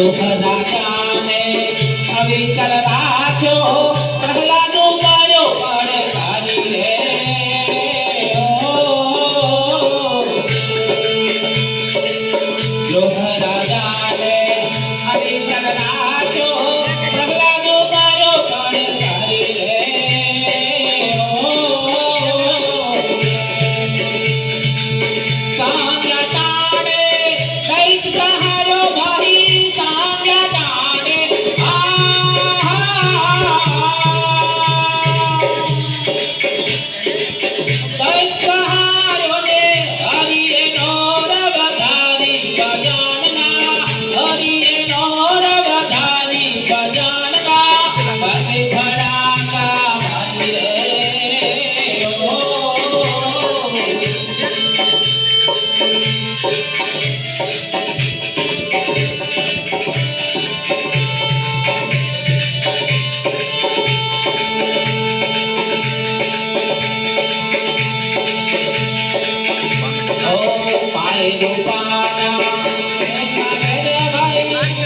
રાજાને અવિચલ રાખ્યો પ્રહલાદો કર્યો પડકારી રે રાજાને અવિચલ રાખ્યો પ્રહલાદો કર્યો પડકારી રે સાંજ્યા ટાણે કઈક સહારો ભાઈ સાંજ્યા ટાણે કઈક સહારો ને હરિએ નોર વધારી ભજનના હરિએ નોર વધારી ભજનના ભક્તિ ભડાકા ભાઈ રે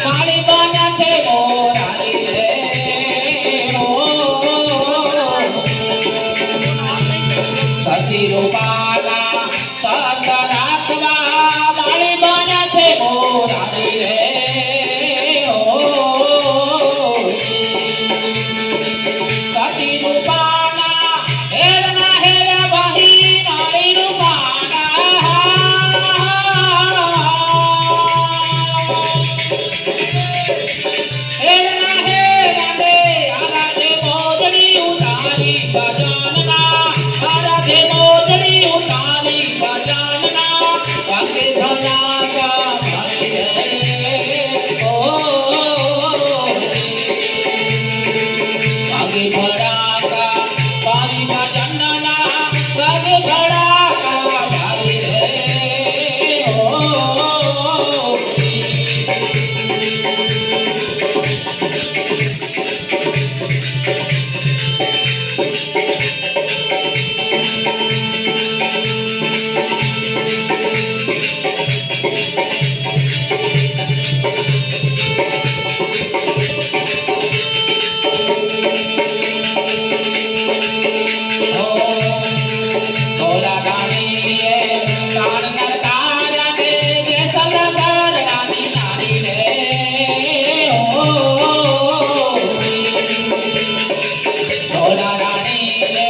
પાણી બન્યા છે મોરારી રે સતી રૂપાના સત રાખવા પાણી બન્યા છે મોરારી રે સતી રૂપાના હેરના હેરા વહી નાળી રૂપાના હેરના હેરા દે આરાધે મોજડી ઉતારી ભજનના આરાધે મોજડી ઉતારી ભજનના વાકે ભજાતા ભાઈ રે વાગે ભડાકા પારી ભજનના વાગે ભડાકા ભાઈ રે ભોલા રાણીએ કાન નરકાર્યાને જે સલગર રાની નારી રે ભોલા રાણીએ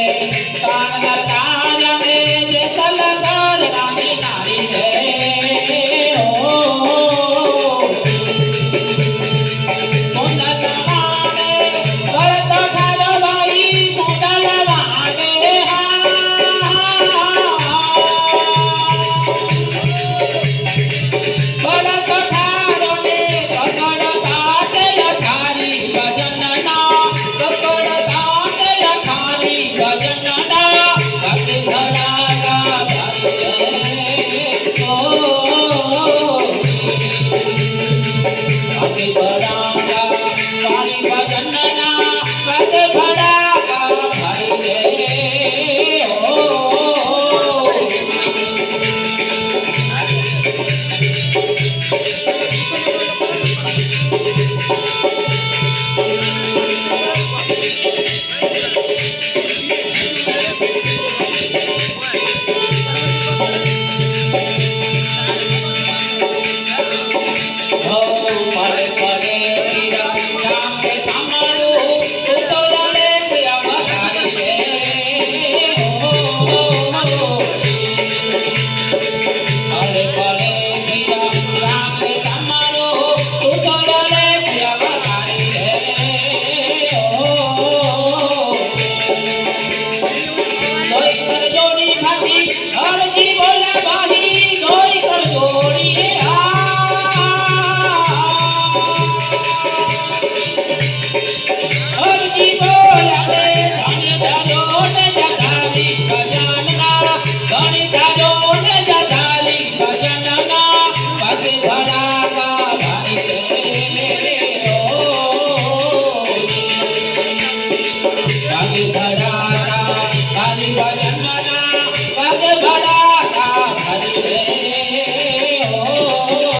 કાન નરકાર્યાને જે સલગર રાની નારી રે સુંદર વાણે ગળતો ઠારો ભાઈ સુંદર વાણે ગળતો ઠારો ને પકડતા તે અઠારી ભજનના પકડતા તે અઠારી ભજનના ભક્તિ ભડાકા ભાઈ રે ભક્તિ ભડાકા પારી ભજનના ભક્તિ ભડાકા ભાઈ રે પડે પડે મીરા રામ કે સાંભળું તું તો જાણે છે અવતારી રે પડે પડે મીરા રામ કે સાંભળું તું તો જાણે છે અવતારી રે કોઈ કર જોડી ભાટી હરજી બોલા ભાઈ